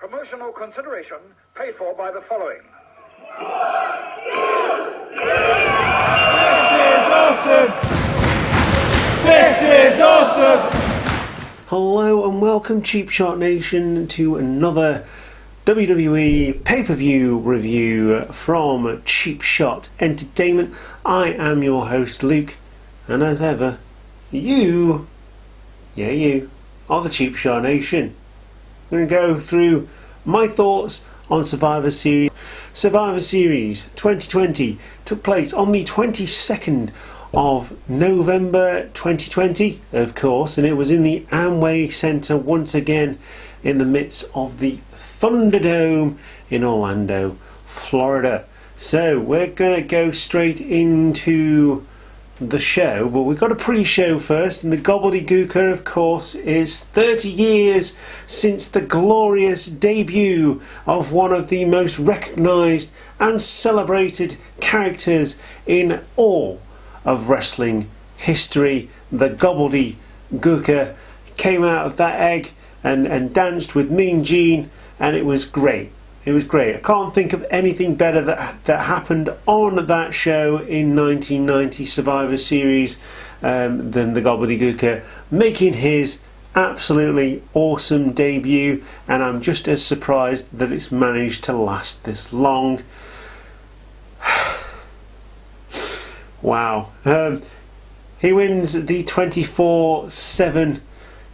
Promotional consideration paid for by the following. This is awesome! Hello and welcome, Cheap Shot Nation, to another WWE pay-per-view review from Cheap Shot Entertainment. I am your host, Luke, and as ever, you are the Cheap Shot Nation. I'm going to go through my thoughts on Survivor Series. Survivor Series 2020 took place on the 22nd of November 2020, of course, and it was in the Amway Center once again in the midst of the Thunderdome in Orlando, Florida. So we're going to go straight into the show, but we've got a pre-show first, and the gobbledygooker, of course, is 30 years since the glorious debut of one of the most recognised and celebrated characters in all of wrestling history. The gobbledygooker came out of that egg and danced with Mean Gene, and it was great. It was great. I can't think of anything better that happened on that show in 1990 Survivor Series than the gobbledygooker making his absolutely awesome debut, and I'm just as surprised that it's managed to last this long. Wow. He wins the 24/7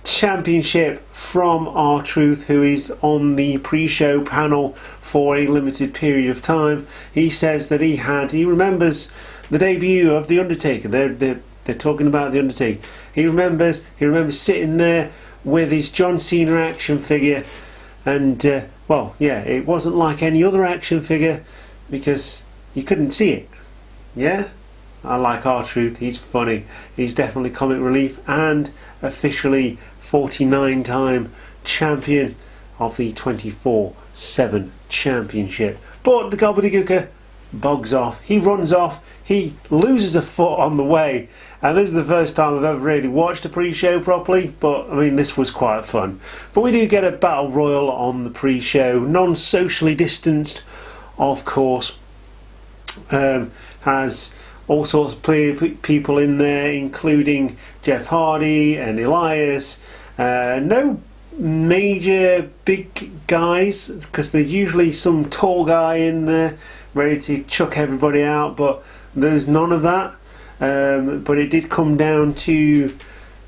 championship from R-Truth, who is on the pre-show panel for a limited period of time. He says that he remembers the debut of The Undertaker. They're talking about The Undertaker. He remembers sitting there with his John Cena action figure, and it wasn't like any other action figure because you couldn't see it. Yeah? I like R-Truth, he's funny, he's definitely comic relief, and officially 49-time champion of the 24/7 championship. But the gobbledygooker bugs off, he runs off, he loses a foot on the way, and this is the first time I've ever really watched a pre-show properly, but I mean, this was quite fun. But we do get a battle royal on the pre-show, non-socially distanced, of course, has all sorts of people in there, including Jeff Hardy and Elias. No major big guys, because there's usually some tall guy in there ready to chuck everybody out, but there's none of that. But it did come down to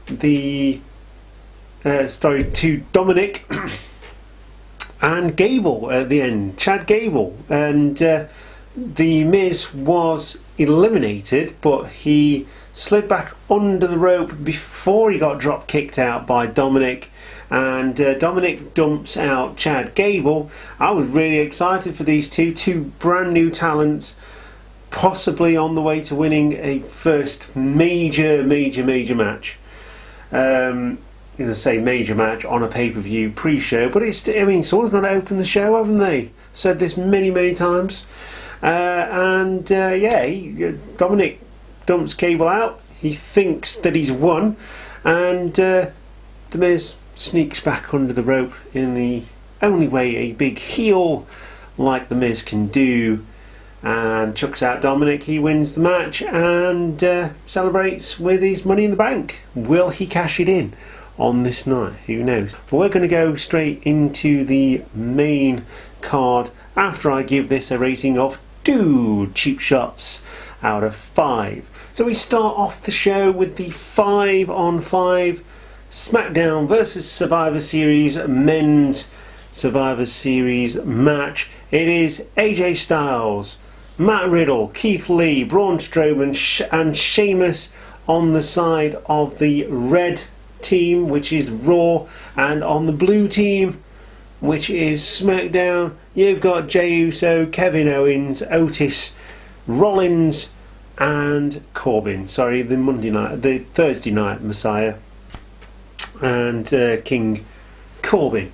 to Dominic and Gable at the end, Chad Gable, and The Miz was eliminated, but he slid back under the rope before he got drop kicked out by Dominic, and Dominic dumps out Chad Gable. I was really excited for these two brand new talents, possibly on the way to winning a first major match. I'm going to say major match on a pay-per-view pre-show, but someone's going to open the show, haven't they? Said this many times. Dominic dumps Gable out. He thinks that he's won, and The Miz sneaks back under the rope in the only way a big heel like The Miz can do, and chucks out Dominic. He wins the match and celebrates with his Money in the Bank. Will he cash it in on this night? Who knows? But we're going to go straight into the main card after I give this a rating of 2 cheap shots out of 5. So we start off the show with the 5-on-5 SmackDown vs Survivor Series men's Survivor Series match. It is AJ Styles, Matt Riddle, Keith Lee, Braun Strowman and Sheamus on the side of the red team, which is Raw, and on the blue team, which is SmackDown, you've got Jey Uso, Kevin Owens, Otis, Rollins and Corbin. Sorry, the Thursday night Messiah and King Corbin.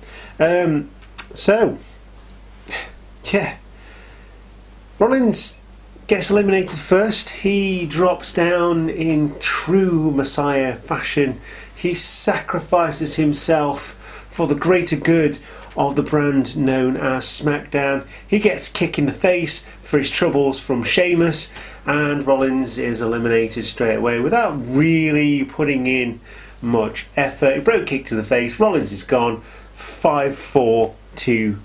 Rollins gets eliminated first. He drops down in true Messiah fashion. he sacrifices himself for the greater good of the brand known as SmackDown. He gets a kick in the face for his troubles from Sheamus, and Rollins is eliminated straight away without really putting in much effort. A broke kick to the face, Rollins is gone. 5-4 to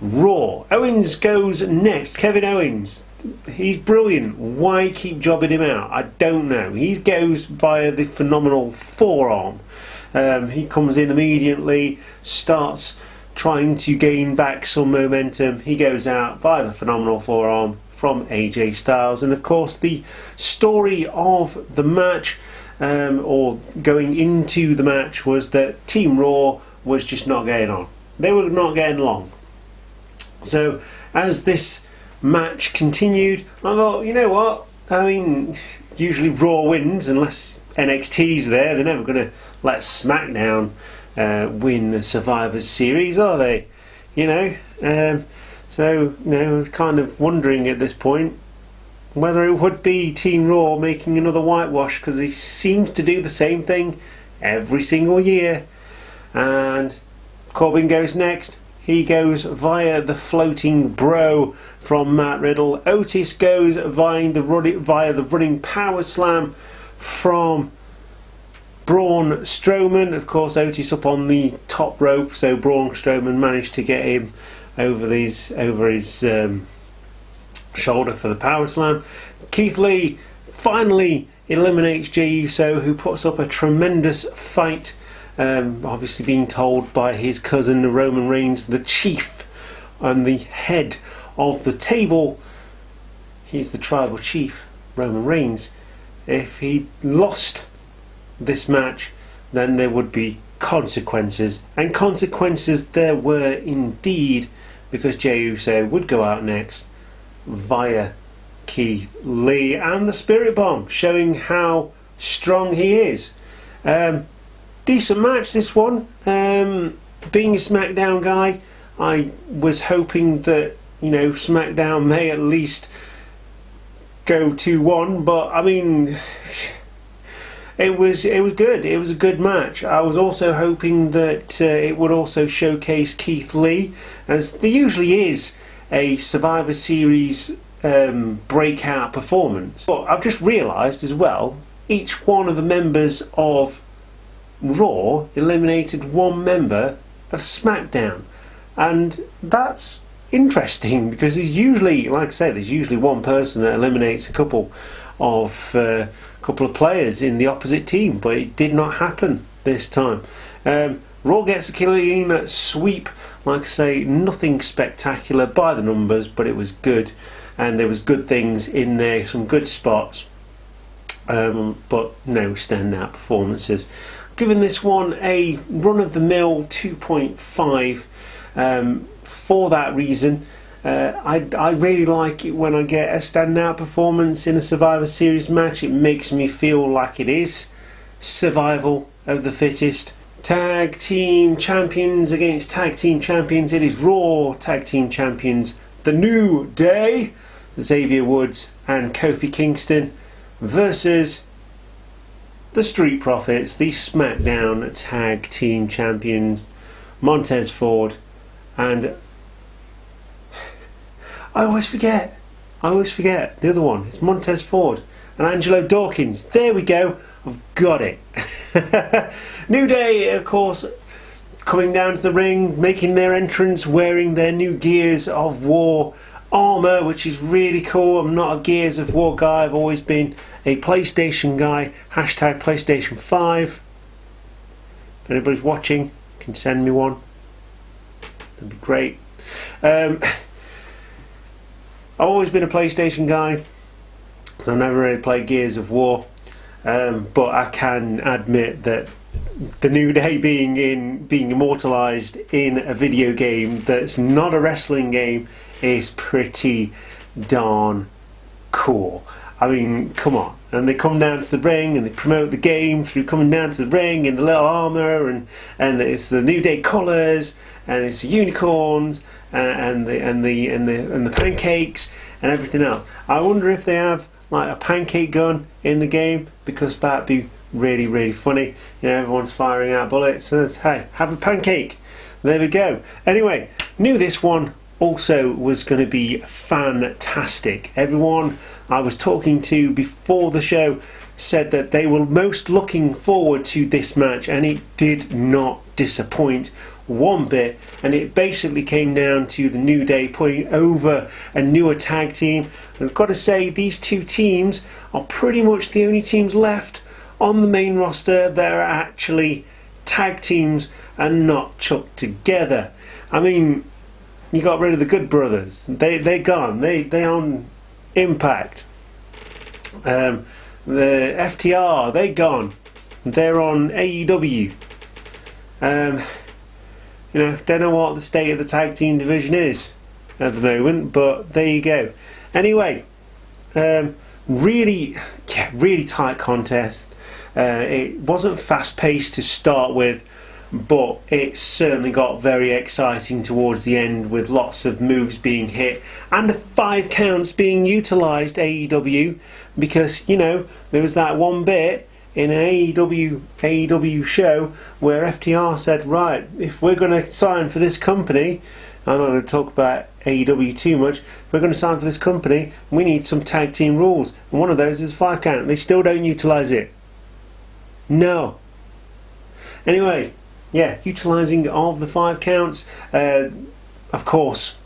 Raw. Owens goes next. Kevin Owens, he's brilliant. Why keep jobbing him out? I don't know. He goes via the phenomenal forearm. He comes in immediately, starts trying to gain back some momentum. He goes out via the phenomenal forearm from AJ Styles. And of course, the story of the match, or going into the match, was that Team Raw was just not getting on. They were not getting along. So as this match continued, I thought, you know what? I mean, usually Raw wins unless NXT's there. They're never going to let SmackDown win the Survivor Series, are they? You know? So, you know, I was kind of wondering at this point whether it would be Team Raw making another whitewash, because he seems to do the same thing every single year. And Corbin goes next. He goes via the floating bro from Matt Riddle. Otis goes via the running power slam from Braun Strowman. Of course, Otis up on the top rope, so Braun Strowman managed to get him over his shoulder for the power slam. Keith Lee finally eliminates Jey Uso, who puts up a tremendous fight. Obviously being told by his cousin Roman Reigns, the chief and the head of the table, he's the tribal chief, Roman Reigns, if he lost this match, then there would be consequences. And consequences there were indeed, because Jey Uso would go out next via Keith Lee and the Spirit Bomb, showing how strong he is. Decent match, this one. Being a SmackDown guy, I was hoping that, you know, SmackDown may at least go 2-1, but I mean, it was good. It was a good match. I was also hoping that it would also showcase Keith Lee, as there usually is a Survivor Series breakout performance. But I've just realised as well, each one of the members of Raw eliminated one member of SmackDown, and that's interesting because there's usually, like I say, there's usually one person that eliminates a couple of players in the opposite team, but it did not happen this time. Raw gets a clean sweep. Like I say, nothing spectacular by the numbers, but it was good, and there was good things in there, some good spots, but no standout performances. Giving this one a run-of-the-mill 2.5 for that reason. I really like it when I get a standout performance in a Survivor Series match. It makes me feel like it is survival of the fittest. Tag team champions against tag team champions. It is Raw tag team champions, The New Day, Xavier Woods and Kofi Kingston, versus the Street Profits, the SmackDown tag team champions, Montez Ford and I always forget the other one. It's Montez Ford and Angelo Dawkins. There we go. I've got it. New Day, of course, coming down to the ring, making their entrance, wearing their new Gears of War armour, which is really cool. I'm not a Gears of War guy. I've always been a PlayStation guy. Hashtag PlayStation 5. If anybody's watching, can send me one. That'd be great. I've always been a PlayStation guy, so I've never really played Gears of War. But I can admit that the New Day being immortalised in a video game that's not a wrestling game is pretty darn cool. I mean, come on. And they come down to the ring and they promote the game through coming down to the ring in the little armour, and it's the New Day colours, and it's the unicorns and the pancakes and everything else. I wonder if they have like a pancake gun in the game, because that'd be really, really funny. You know, everyone's firing out bullets. So hey, have a pancake. There we go. Anyway, knew this one also was going to be fantastic. Everyone I was talking to before the show said that they were most looking forward to this match, and it did not disappoint one bit. And it basically came down to the New Day putting over a newer tag team. And I've got to say, these two teams are pretty much the only teams left on the main roster that are actually tag teams and not chucked together. I mean, you got rid of the Good Brothers. They're gone. They on Impact. The FTR, they're gone. They're on AEW. You know, don't know what the state of the tag team division is at the moment, but there you go. Anyway, really tight contest. It wasn't fast paced to start with, but it certainly got very exciting towards the end, with lots of moves being hit and the 5 counts being utilised. AEW, because you know there was that one bit in an AEW show where FTR said, right, if we're going to sign for this company, I'm not going to talk about AEW too much, if we're going to sign for this company, we need some tag team rules, and one of those is 5 count. They still don't utilise it. No. Anyway, yeah, utilising of the 5 counts. Of course,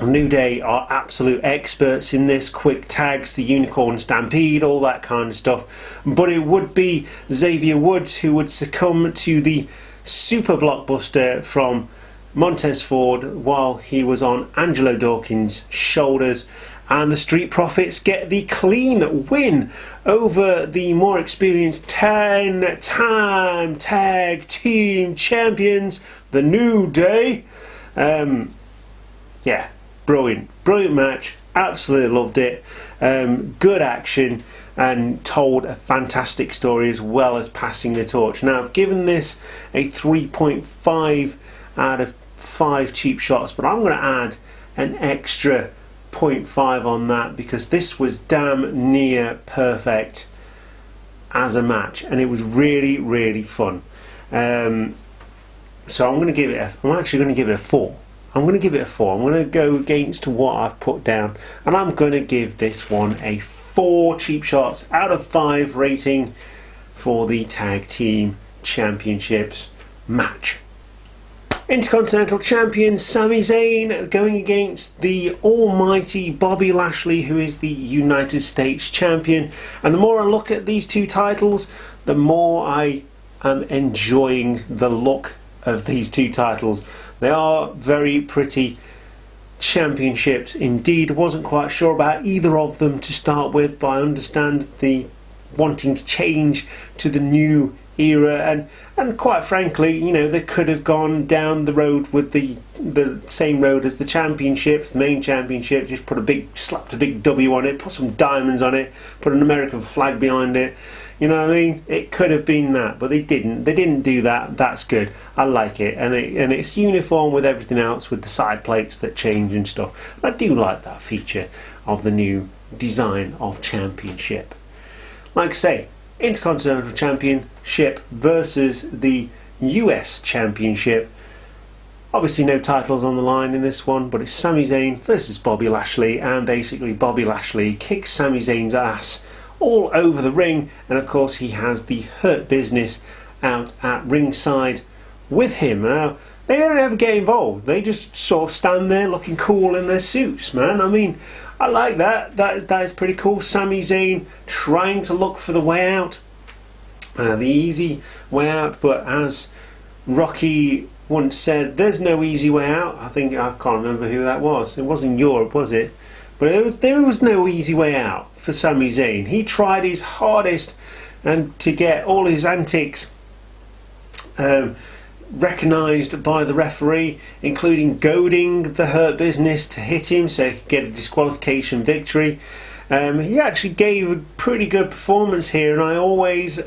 New Day are absolute experts in this. Quick tags, the Unicorn Stampede, all that kind of stuff. But it would be Xavier Woods who would succumb to the super blockbuster from Montez Ford while he was on Angelo Dawkins' shoulders. And the Street Profits get the clean win over the more experienced 10-time tag team champions, the New Day. Yeah, brilliant match. Absolutely loved it. Good action and told a fantastic story, as well as passing the torch. Now, I've given this a 3.5 out of 5 cheap shots, but I'm going to add an extra 0.5 on that, because this was damn near perfect as a match, and it was really, really fun. So I'm actually going to give it a 4. I'm going to give it a 4. I'm going to go against what I've put down, and I'm going to give this one a 4 cheap shots out of 5 rating for the Tag Team Championships match. Intercontinental Champion Sami Zayn going against the almighty Bobby Lashley, who is the United States Champion. And the more I look at these two titles, the more I am enjoying the look of these two titles. They are very pretty championships indeed. Wasn't quite sure about either of them to start with, but I understand the wanting to change to the new era, and quite frankly, you know, they could have gone down the road with the same road as the championships, the main championships. Just slapped a big W on it, put some diamonds on it, put an American flag behind it. You know what I mean? It could have been that, but they didn't. They didn't do that. That's good. I like it, and it's uniform with everything else, with the side plates that change and stuff. I do like that feature of the new design of championship. Like I say, Intercontinental Championship versus the US Championship. Obviously no titles on the line in this one, but it's Sami Zayn versus Bobby Lashley, and basically Bobby Lashley kicks Sami Zayn's ass all over the ring, and of course he has the Hurt Business out at ringside with him. Now, they don't ever get involved. They just sort of stand there looking cool in their suits, man. I mean, I like that. That is pretty cool. Sami Zayn trying to look for the way out, the easy way out. But as Rocky once said, there's no easy way out. I can't remember who that was. It wasn't Europe, was it? But there was no easy way out for Sami Zayn. He tried his hardest and to get all his antics recognised by the referee, including goading the Hurt Business to hit him so he could get a disqualification victory. He actually gave a pretty good performance here, and I always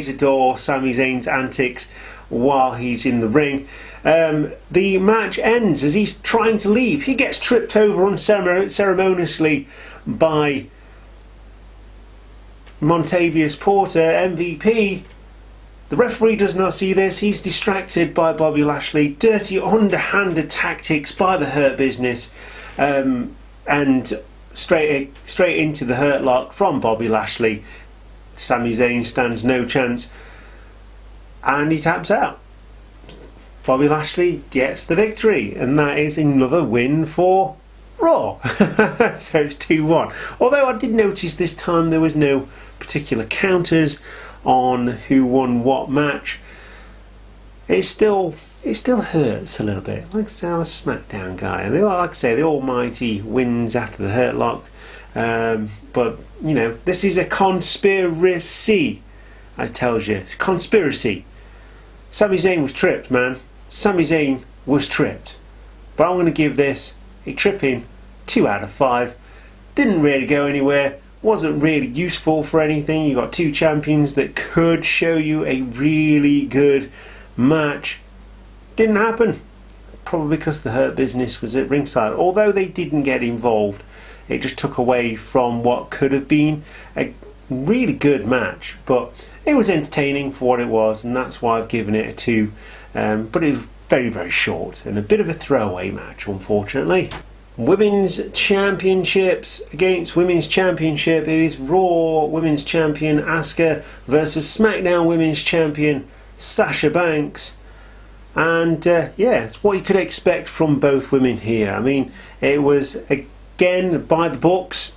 adore Sami Zayn's antics while he's in the ring. The match ends as he's trying to leave. He gets tripped over unceremoniously by Montavious Porter, MVP. The referee does not see this. He's distracted by Bobby Lashley. Dirty, underhanded tactics by the Hurt Business, and straight into the Hurt Lock from Bobby Lashley. Sami Zayn stands no chance, and he taps out. Bobby Lashley gets the victory, and that is another win for Raw. So it's 2-1. Although I did notice this time there was no particular counters on who won what match. It still hurts a little bit. Like I say, I'm a SmackDown guy, and like I say, the Almighty wins after the Hurt Lock. But you know, this is a conspiracy. I tells you, it's a conspiracy. Sami Zayn was tripped, man. Sami Zayn was tripped. But I'm going to give this a tripping 2 out of 5. Didn't really go anywhere. Wasn't really useful for anything. You got two champions that could show you a really good match. Didn't happen. Probably because the Hurt Business was at ringside. Although they didn't get involved, it just took away from what could have been a really good match. But it was entertaining for what it was, and that's why I've given it a 2. But it was very, very short and a bit of a throwaway match, unfortunately. Women's Championships against Women's Championship. It is Raw Women's Champion Asuka versus SmackDown Women's Champion Sasha Banks. And yeah, it's what you could expect from both women here. I mean, it was again by the books.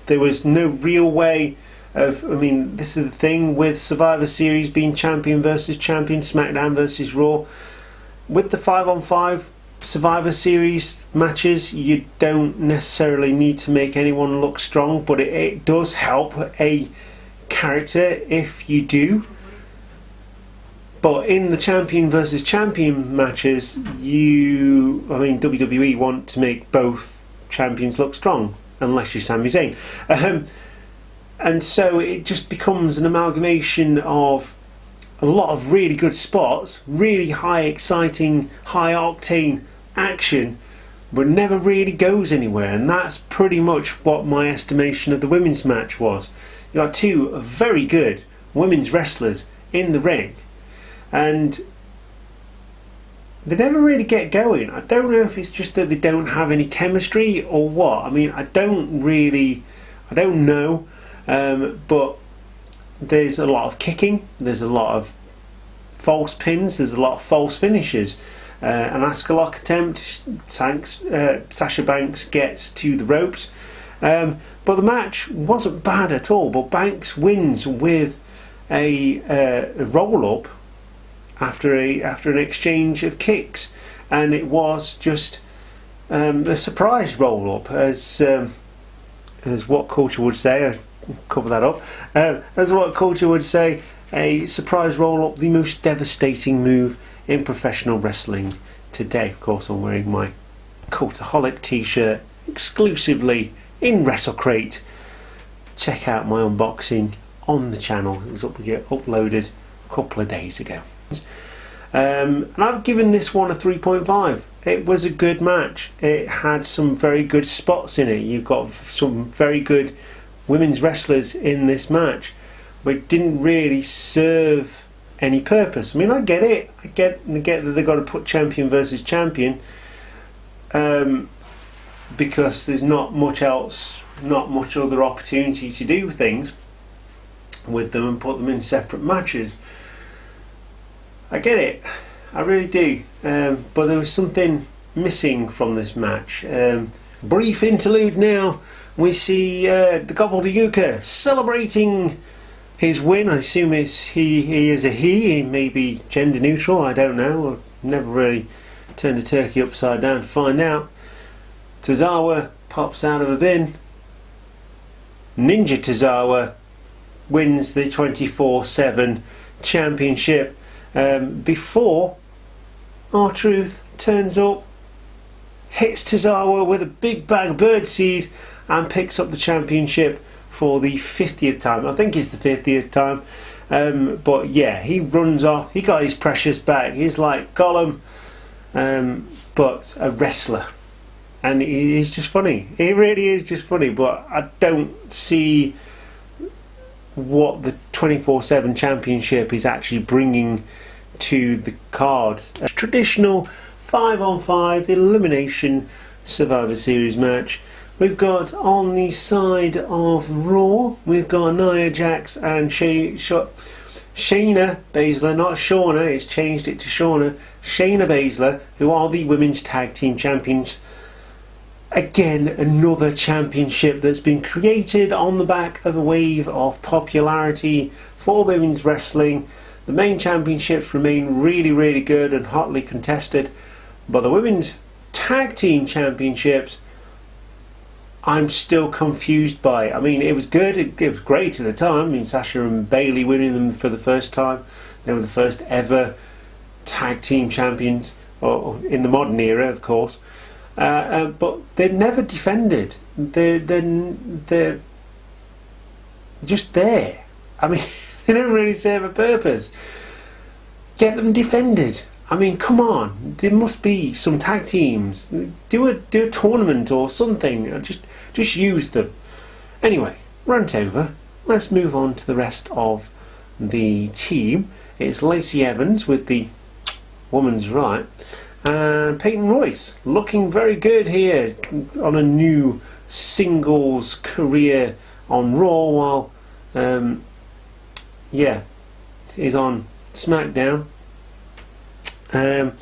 There was no real way of, I mean, this is the thing with Survivor Series being champion versus champion, SmackDown versus Raw. With the 5-on-5 Survivor Series matches, you don't necessarily need to make anyone look strong, but it does help a character if you do. But in the champion versus champion matches, WWE want to make both champions look strong, unless you're Sami Zayn. And so it just becomes an amalgamation of a lot of really good spots, really high exciting, high octane action, but never really goes anywhere. And that's pretty much what my estimation of the women's match was. You got two very good women's wrestlers in the ring, and they never really get going. I don't know if it's just that they don't have any chemistry or what. I mean, I don't know. But there's a lot of kicking, there's a lot of false pins, there's a lot of false finishes. An Asuka lock attempt, Sasha Banks gets to the ropes. But the match wasn't bad at all. But Banks wins with a roll-up after an exchange of kicks. And it was just a surprise roll-up, as what culture would say. Cover that up. As what culture would say, a surprise roll-up, the most devastating move in professional wrestling today. Of course, I'm wearing my Cultaholic t-shirt exclusively in WrestleCrate. Check out my unboxing on the channel. It was uploaded a couple of days ago. And I've given this one a 3.5. It was a good match. It had some very good spots in it. You've got some very good women's wrestlers in this match, but it didn't really serve any purpose. I mean, I get it. I get that they've got to put champion versus champion, because there's not much other opportunity to do things with them and put them in separate matches. I get it. I really do. But there was something missing from this match. Brief interlude now. We see the Gobbledygooker celebrating his win. I assume he is a he. He may be gender neutral. I don't know. I've never really turned a turkey upside down to find out. Tozawa pops out of a bin. Ninja Tozawa wins the 24/7 championship before R-Truth turns up, hits Tozawa with a big bag of birdseed, and picks up the championship for the 50th time. I think it's the 50th time. But yeah, he runs off. He got his precious back. He's like Gollum, but a wrestler. And he's just funny. He really is just funny. But I don't see what the 24/7 championship is actually bringing to the card. A traditional 5-on-5 elimination Survivor Series match. We've got on the side of Raw, we've got Nia Jax and Shayna Baszler, not Shauna, it's changed it to Shauna. Shayna Baszler, who are the Women's Tag Team Champions. Again, another championship that's been created on the back of a wave of popularity for women's wrestling. The main championships remain really, really good and hotly contested, but the Women's Tag Team Championships, I'm still confused by. I mean, it was good, it was great at the time. I mean, Sasha and Bayley winning them for the first time. They were the first ever tag team champions, or in the modern era, of course. But they're never defended. They're just there. I mean, they don't really serve a purpose. Get them defended. I mean, come on. There must be some tag teams. Do a tournament or something. Just use them. Anyway, rant over. Let's move on to the rest of the team. It's Lacey Evans with the woman's right, and Peyton Royce looking very good here on a new singles career on Raw, while is on SmackDown. And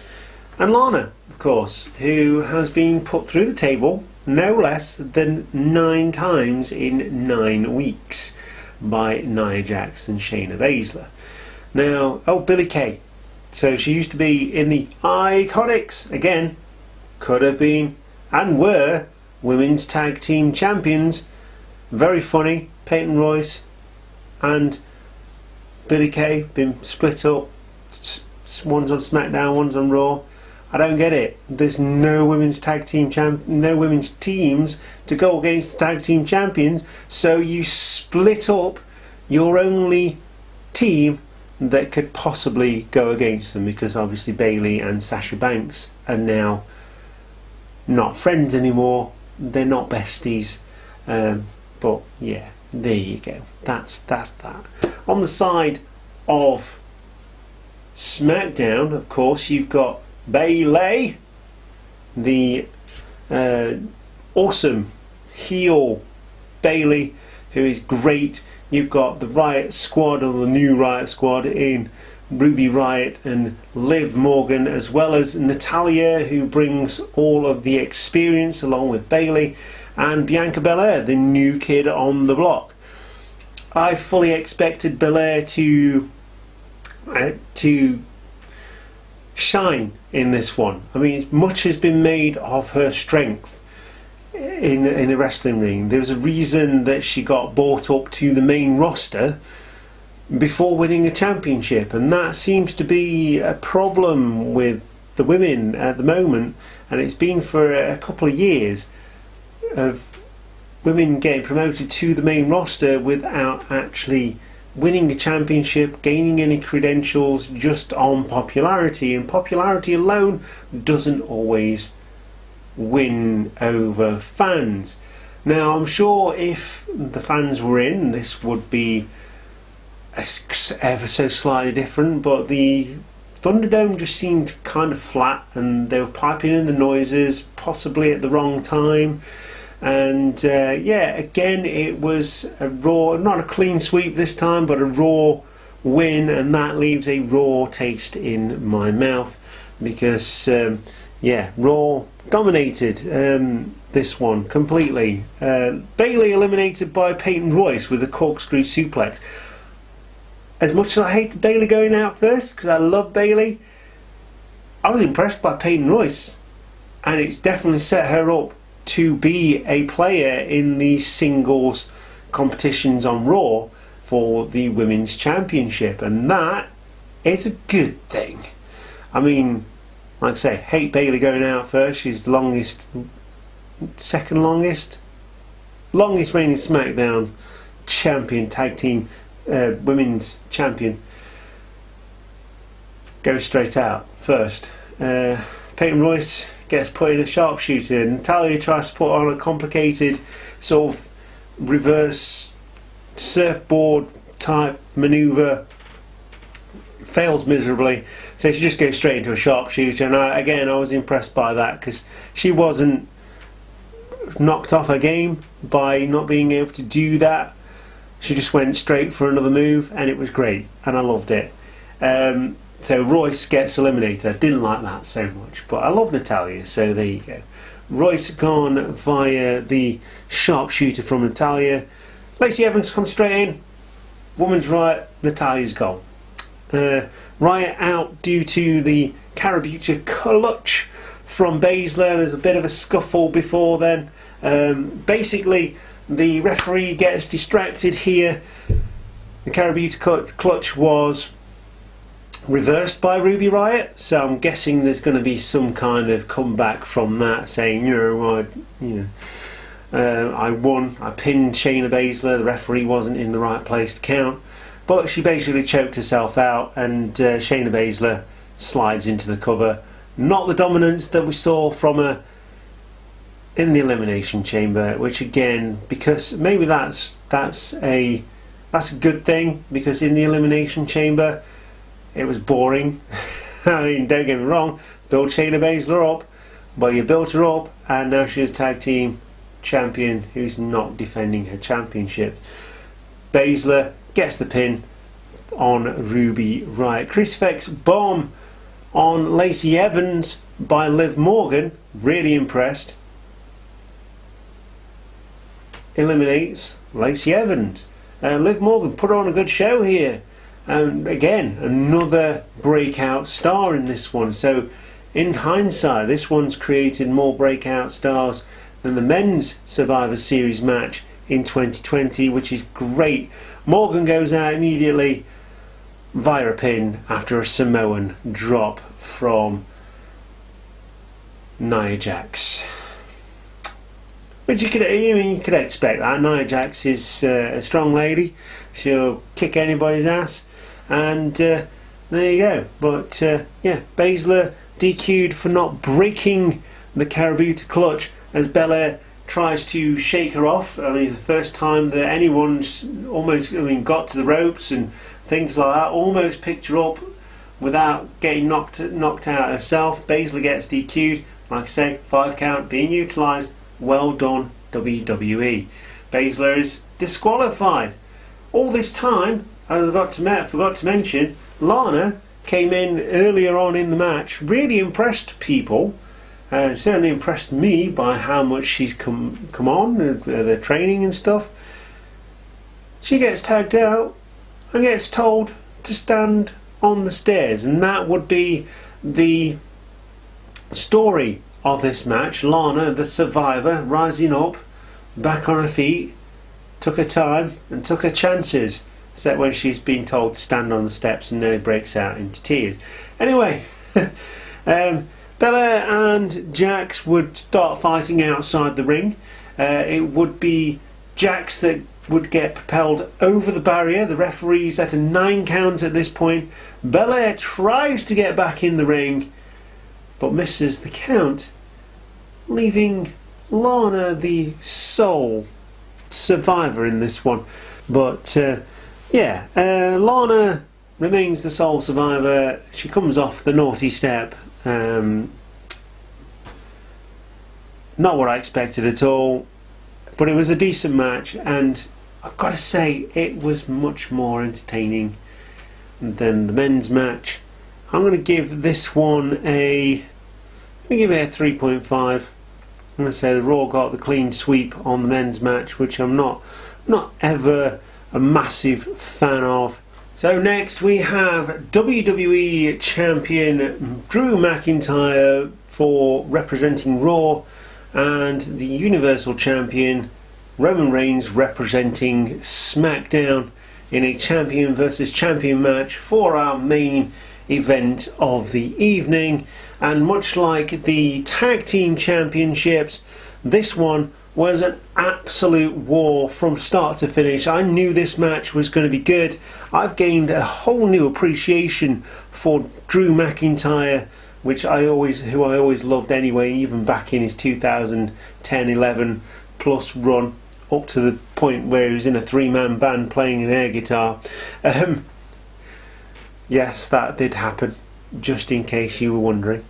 Lana, of course, who has been put through the table no less than 9 times in 9 weeks by Nia Jax and Shayna Baszler. Now, Billie Kay. So she used to be in the Iconics. Again, could have been and were Women's Tag Team Champions. Very funny. Peyton Royce and Billie Kay been split up. One's on SmackDown, one's on Raw. I don't get it. There's no women's tag team no women's teams to go against the tag team champions, so you split up your only team that could possibly go against them, because obviously Bayley and Sasha Banks are now not friends anymore. They're not besties. But yeah, there you go. That's that. On the side of SmackDown, of course, you've got Bayley, the awesome heel Bayley, who is great. You've got the Riot Squad, or the new Riot Squad, in Ruby Riott and Liv Morgan, as well as Natalya, who brings all of the experience along with Bayley, and Bianca Belair, the new kid on the block. I fully expected Belair to shine in this one. I mean, much has been made of her strength in a wrestling ring. There was a reason that she got brought up to the main roster before winning a championship, and that seems to be a problem with the women at the moment, and it's been for a couple of years, of women getting promoted to the main roster without actually winning a championship, gaining any credentials, just on popularity, and popularity alone doesn't always win over fans. Now, I'm sure if the fans were in, this would be ever so slightly different, but the Thunderdome just seemed kind of flat, and they were piping in the noises, possibly at the wrong time. And again, it was a Raw, not a clean sweep this time, but a Raw win, and that leaves a Raw taste in my mouth, because Raw dominated this one completely. Bayley eliminated by Peyton Royce with a corkscrew suplex. As much as I hated Bayley going out first, because I love Bayley, I was impressed by Peyton Royce, and it's definitely set her up to be a player in the singles competitions on Raw for the Women's Championship, and that is a good thing. I mean, like I say, hate Bayley going out first. She's the second longest reigning SmackDown champion, tag team women's champion. Goes straight out first. Peyton Royce gets put in a sharpshooter. Natalya tries to put on a complicated sort of reverse surfboard type maneuver, fails miserably, so she just goes straight into a sharpshooter. And I was impressed by that, because she wasn't knocked off her game by not being able to do that. She just went straight for another move, and it was great, and I loved it. So Royce gets eliminated. I didn't like that so much, but I love Natalya, so there you go. Royce gone via the sharpshooter from Natalya. Lacey Evans comes straight in. Woman's right, Natalya's goal. Riot out due to the Karabuta clutch from Baszler. There's a bit of a scuffle before then. Basically, the referee gets distracted here. The Karabuta clutch was reversed by Ruby Riott, so I'm guessing there's going to be some kind of comeback from that, saying, I won, I pinned Shayna Baszler, the referee wasn't in the right place to count, but she basically choked herself out, and Shayna Baszler slides into the cover. Not the dominance that we saw from her in the Elimination Chamber, which again, because maybe that's a good thing, because in the Elimination Chamber it was boring. I mean, don't get me wrong, build Shayna Baszler up, but you built her up, and now she's tag team champion who's not defending her championship. Baszler gets the pin on Ruby Riott. Crucifix bomb on Lacey Evans by Liv Morgan. Really impressed. Eliminates Lacey Evans. Liv Morgan put on a good show here. And again, another breakout star in this one. So in hindsight, this one's created more breakout stars than the men's Survivor Series match in 2020, which is great. Morgan goes out immediately via a pin after a Samoan drop from Nia Jax. But you could expect that. Nia Jax is a strong lady. She'll kick anybody's ass. And there you go. But Baszler DQ'd for not breaking the Karabuta clutch as Belair tries to shake her off. I mean, the first time that anyone's got to the ropes and things like that, almost picked her up without getting knocked out herself. Baszler gets DQ'd. Like I say, 5 count being utilised. Well done, WWE. Baszler is disqualified. All this time, as I forgot to mention, Lana came in earlier on in the match, really impressed people, certainly impressed me by how much she's come on, the training and stuff. She gets tagged out and gets told to stand on the stairs, and that would be the story of this match. Lana, the survivor, rising up, back on her feet, took her time and took her chances, except when she's been told to stand on the steps and nearly breaks out into tears. Anyway, Belair and Jax would start fighting outside the ring. It would be Jax that would get propelled over the barrier. The referee's at a 9 count at this point. Belair tries to get back in the ring, but misses the count, leaving Lana the sole survivor in this one. But Lana remains the sole survivor. She comes off the naughty step. Not what I expected at all, but it was a decent match, and I've got to say it was much more entertaining than the men's match. I'm going to give this one a 3.5. I'm going to say the Raw got the clean sweep on the men's match, which I'm not ever a massive fan of. So next we have WWE Champion Drew McIntyre for representing Raw, and the Universal Champion Roman Reigns representing SmackDown in a champion versus champion match for our main event of the evening. And much like the tag team championships, this one was an absolute war from start to finish. I knew this match was going to be good. I've gained a whole new appreciation for Drew McIntyre, who I always loved anyway, even back in his 2010-11 plus run up to the point where he was in a three-man band playing an air guitar. Yes, that did happen, just in case you were wondering.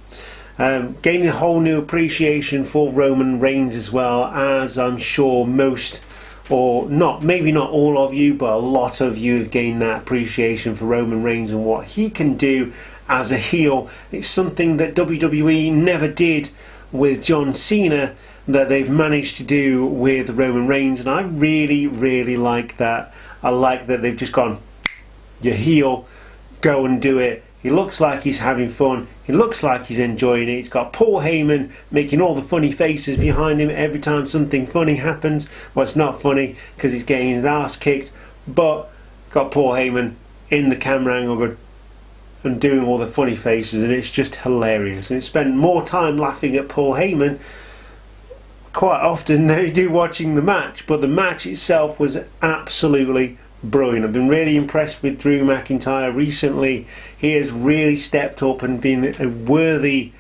Gaining a whole new appreciation for Roman Reigns, as well, as I'm sure most, or not, maybe not all of you, but a lot of you have gained that appreciation for Roman Reigns and what he can do as a heel. It's something that WWE never did with John Cena, that they've managed to do with Roman Reigns, and I really like that. I like that they've just gone, you're heel, go and do it. He looks like he's having fun, he looks like he's enjoying it. He's got Paul Heyman making all the funny faces behind him every time something funny happens. Well, it's not funny because he's getting his ass kicked, but got Paul Heyman in the camera angle and doing all the funny faces, and it's just hilarious. And it's spent more time laughing at Paul Heyman quite often than I do watching the match, but the match itself was absolutely brilliant. I've been really impressed with Drew McIntyre recently. He has really stepped up and been a worthy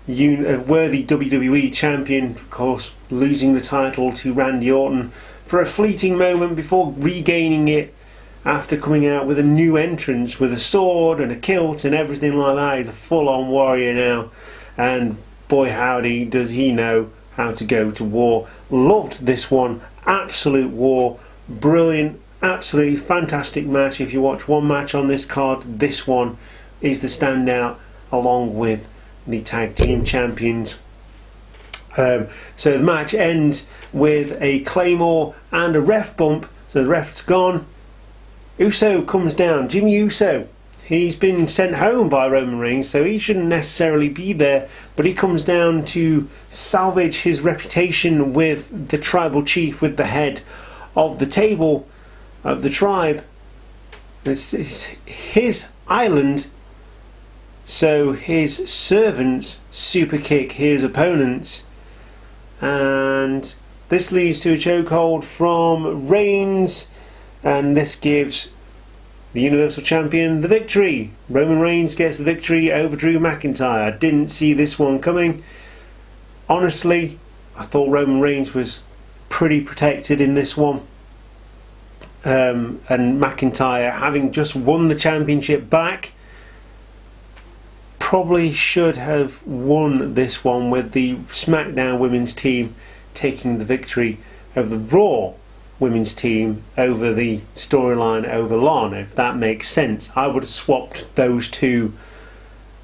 WWE champion, of course losing the title to Randy Orton for a fleeting moment before regaining it after coming out with a new entrance with a sword and a kilt and everything like that. He's a full-on warrior now, and boy howdy does he know how to go to war. Loved this one, absolute war, brilliant, absolutely fantastic match. If you watch one match on this card, this one is the standout, along with the tag team champions. So the match ends with a claymore and a ref bump. So the ref's gone. Uso comes down, Jimmy Uso. He's been sent home by Roman Reigns, so he shouldn't necessarily be there, but he comes down to salvage his reputation with the tribal chief, with the head of the table of the tribe. It's his island, so his servants super kick his opponents, and this leads to a chokehold from Reigns, and this gives the Universal Champion the victory. Roman Reigns gets the victory over Drew McIntyre. I didn't see this one coming. Honestly, I thought Roman Reigns was pretty protected in this one. And McIntyre, having just won the championship back, probably should have won this one, with the SmackDown women's team taking the victory over the Raw women's team over the storyline over Lana, if that makes sense. I would have swapped those two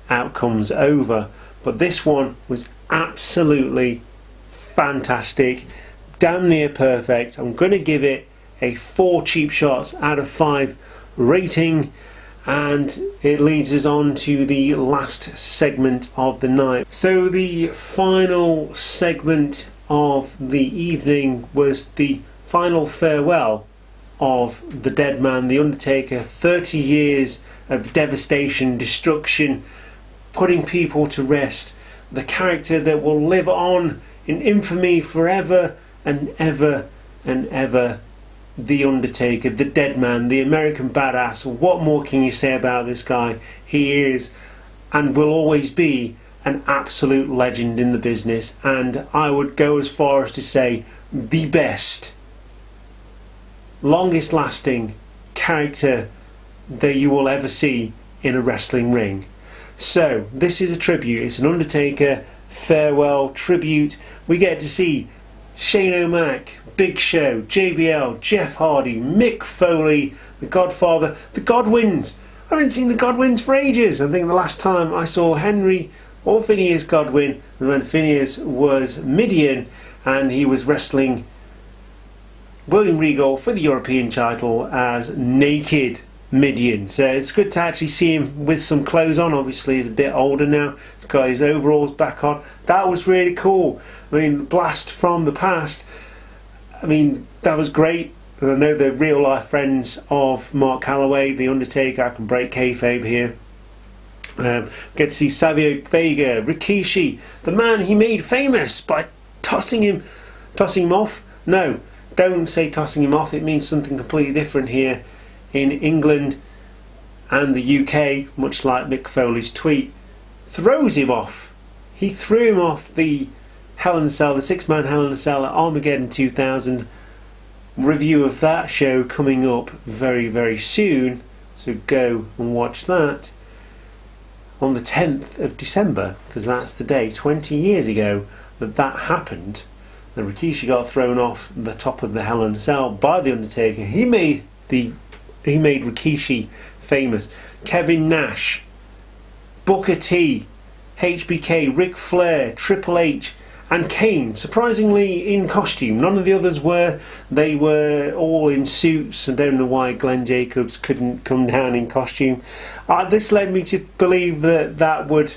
outcomes over, but this one was absolutely fantastic, damn near perfect. I'm going to give it a 4 cheap shots out of 5 rating, and it leads us on to the last segment of the night. So the final segment of the evening was the final farewell of the dead man, The Undertaker. 30 years of devastation, destruction, putting people to rest. The character that will live on in infamy forever and ever and ever. The Undertaker, the dead man, the American badass. What more can you say about this guy? He is and will always be an absolute legend in the business, and I would go as far as to say the best, longest lasting character that you will ever see in a wrestling ring. So this is a tribute. It's an Undertaker farewell tribute. We get to see Shane O'Mac, Big Show, JBL, Jeff Hardy, Mick Foley, the Godfather, the Godwins. I haven't seen the Godwins for ages. I think the last time I saw Henry or Phineas Godwin, when Phineas was Midian and he was wrestling William Regal for the European title as naked Midian. So it's good to actually see him with some clothes on. Obviously he's a bit older now, he's got his overalls back on. That was really cool. I mean, blast from the past. I mean, that was great. I know they're real life friends of Mark Calloway, The Undertaker. I can break kayfabe here. Get to see Savio Vega, Rikishi, the man he made famous by tossing him off. No, don't say tossing him off. It means something completely different here in England and the UK, much like Mick Foley's tweet. Throws him off. He threw him off the Hell in a Cell, the 6-man Hell in a Cell at Armageddon 2000. review of that show coming up very, very soon, so go and watch that on the 10th of December, because that's the day 20 years ago that happened. The Rikishi got thrown off the top of the Hell in a Cell by the Undertaker. He made Rikishi famous. Kevin Nash, Booker T, HBK, Ric Flair, Triple H, and Kane, surprisingly in costume. None of the others were. They were all in suits. I don't know why Glenn Jacobs couldn't come down in costume. This led me to believe that would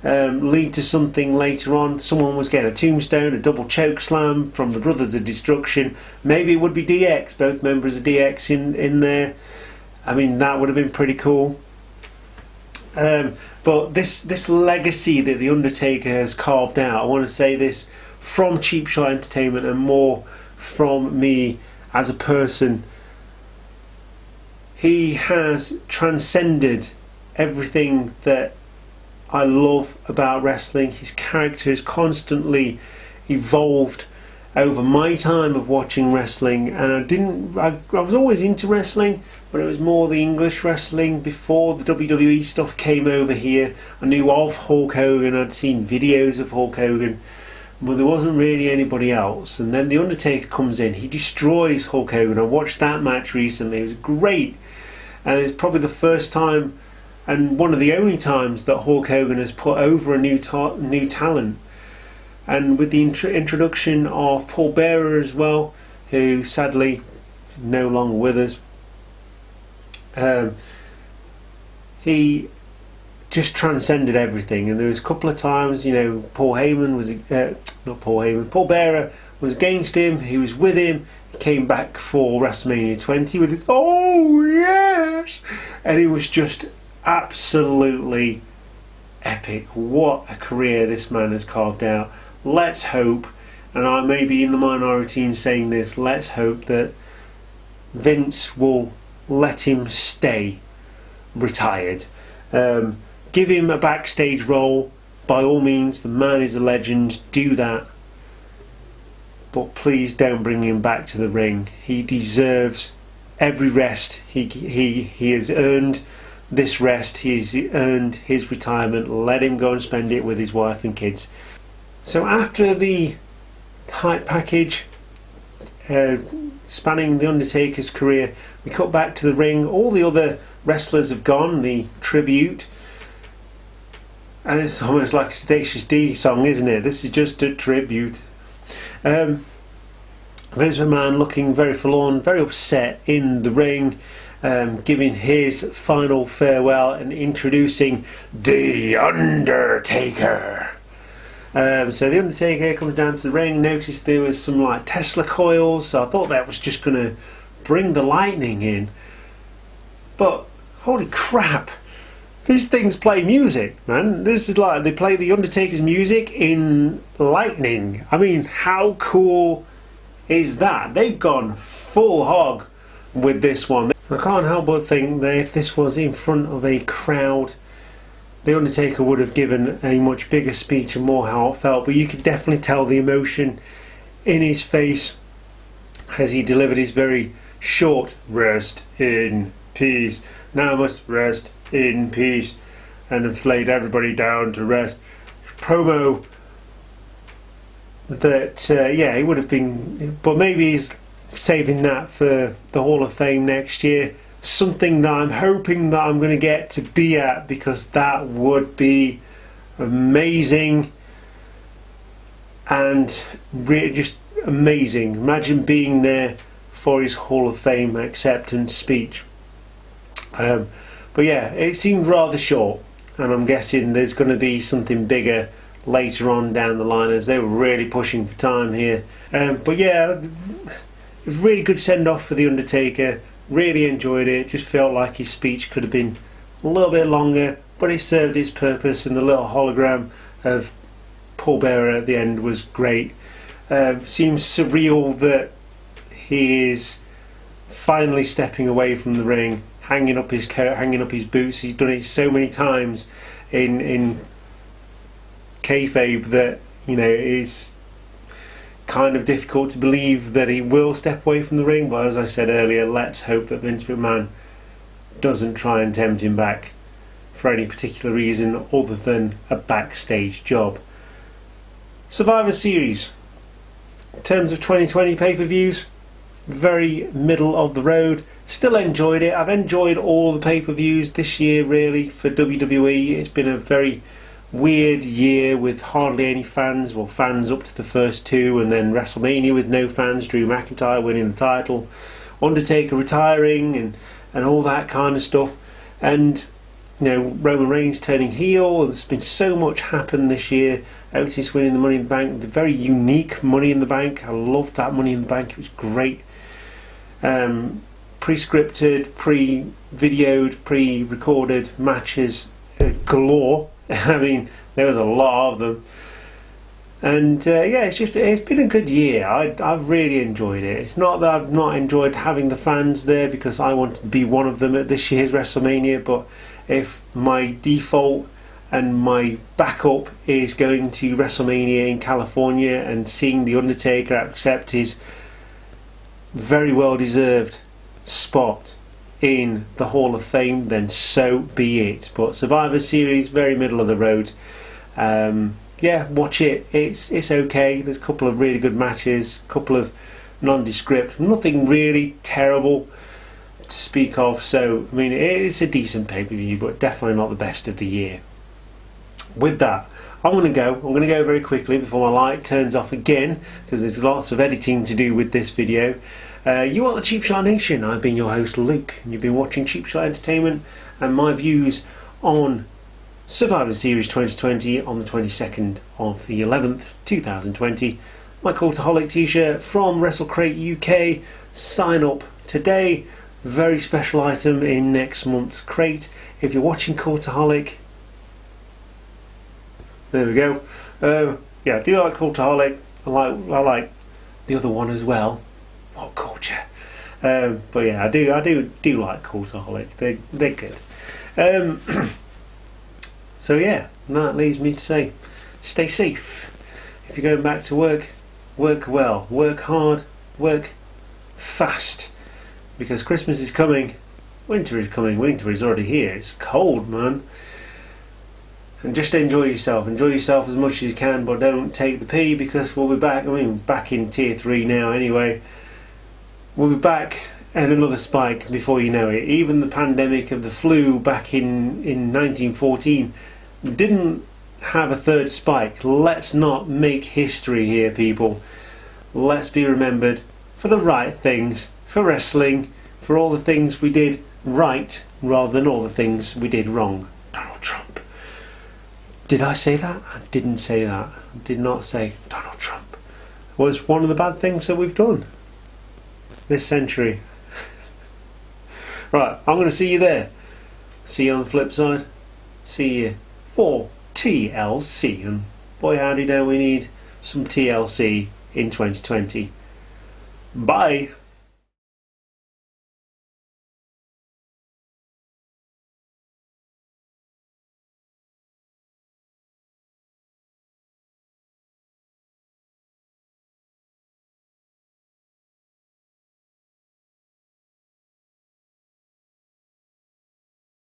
lead to something later on. Someone was getting a tombstone, a double choke slam from the Brothers of Destruction. Maybe it would be DX, both members of DX in there. I mean, that would have been pretty cool. But this legacy that The Undertaker has carved out, I want to say this from Cheap Shot Entertainment and more from me as a person. He has transcended everything that I love about wrestling. His character has constantly evolved over my time of watching wrestling, and I was always into wrestling, but it was more the English wrestling before the WWE stuff came over here. I knew of Hulk Hogan, I'd seen videos of Hulk Hogan, but there wasn't really anybody else. And then The Undertaker comes in, he destroys Hulk Hogan. I watched that match recently, it was great, and it's probably the first time and one of the only times that Hulk Hogan has put over a new talent. And with the introduction of Paul Bearer as well, who sadly is no longer with us, he just transcended everything. And there was a couple of times, Paul Bearer was against him, he was with him, he came back for WrestleMania 20 with his "oh yes," and it was just absolutely epic. What a career this man has carved out. Let's hope, and I may be in the minority in saying this, let's hope that Vince will let him stay retired. Give him a backstage role, by all means. The man is a legend, do that, but please don't bring him back to the ring. He deserves every rest. He has earned this rest, he's earned his retirement. Let him go and spend it with his wife and kids. So after the hype package spanning The Undertaker's career, we cut back to the ring. All the other wrestlers have gone, the tribute, and it's almost like a Tenacious D song, isn't it? This is just a tribute. Vince McMahon looking very forlorn, very upset in the ring, giving his final farewell and introducing The Undertaker. So The Undertaker comes down to the ring, noticed there was some like Tesla coils, so I thought that was just going to bring the lightning in. But holy crap, these things play music, man. This is like they play The Undertaker's music in lightning. I mean, how cool is that? They've gone full hog with this one. I can't help but think that if this was in front of a crowd, The Undertaker would have given a much bigger speech and more heartfelt, but you could definitely tell the emotion in his face as he delivered his very short "rest in peace, now I must rest in peace, and have laid everybody down to rest" promo. That he would have been, but maybe he's saving that for the Hall of Fame next year. Something that I'm hoping that I'm going to get to be at, because that would be amazing and really just amazing. Imagine being there for his Hall of Fame acceptance speech. But yeah, it seemed rather short, and I'm guessing there's going to be something bigger later on down the line, as they were really pushing for time here. But yeah, it was a really good send off for The Undertaker. Really enjoyed it. Just felt like his speech could have been a little bit longer, but it served its purpose, and the little hologram of Paul Bearer at the end was great. Seems surreal that he is finally stepping away from the ring, hanging up his coat, hanging up his boots. He's done it so many times in kayfabe that is kind of difficult to believe that he will step away from the ring, but as I said earlier, let's hope that Vince McMahon doesn't try and tempt him back for any particular reason other than a backstage job. Survivor Series. In terms of 2020 pay-per-views, very middle of the road. Still enjoyed it. I've enjoyed all the pay-per-views this year really for WWE. It's been a very weird year with hardly any fans. Well, fans up to the first two, and then WrestleMania with no fans, Drew McIntyre winning the title, Undertaker retiring, and all that kind of stuff. And you know, Roman Reigns turning heel. There's been so much happen this year. Otis winning the Money in the Bank, the very unique Money in the Bank. I loved that Money in the Bank. It was great. Pre-scripted, pre-videoed, pre-recorded matches galore. I mean, there was a lot of them. And yeah, it's been a good year. I've really enjoyed it. It's not that I've not enjoyed having the fans there because I wanted to be one of them at this year's WrestleMania, but if my default and my backup is going to WrestleMania in California and seeing The Undertaker accept his very well deserved spot in the Hall of Fame, then so be it. But Survivor Series, very middle of the road. Yeah, watch it. It's okay. There's a couple of really good matches, a couple of nondescript, nothing really terrible to speak of. So I mean, it's a decent pay-per-view, but definitely not the best of the year. With that, I'm going to go very quickly before my light turns off again, because there's lots of editing to do with this video. You are the Cheap Shot Nation. I've been your host Luke, and you've been watching Cheap Shot Entertainment and my views on Survivor Series 2020 on the 22nd of the 11th 2020. My Cultaholic t-shirt from WrestleCrate UK. Sign up today. Very special item in next month's crate. If you're watching Cultaholic, there we go. Yeah, I do like Cultaholic. I like the other one as well. What culture? But yeah, I do like Cultaholic. They're good. So yeah, that leaves me to say, stay safe. If you're going back to work, work well, work hard, work fast, because Christmas is coming, winter is coming, winter is already here. It's cold, man. And just enjoy yourself as much as you can, but don't take the pee, because we'll be back. I mean, back in tier 3 now anyway. We'll be back and another spike before you know it. Even the pandemic of the flu back in 1914 didn't have a third spike. Let's not make history here, people. Let's be remembered for the right things, for wrestling, for all the things we did right rather than all the things we did wrong. Donald Trump. Did I say that? I didn't say that. I did not say Donald Trump. It was one of the bad things that we've done this century. Right, I'm going to see you there. See you on the flip side. See you for TLC. And boy howdy, don't we need some TLC in 2020. Bye.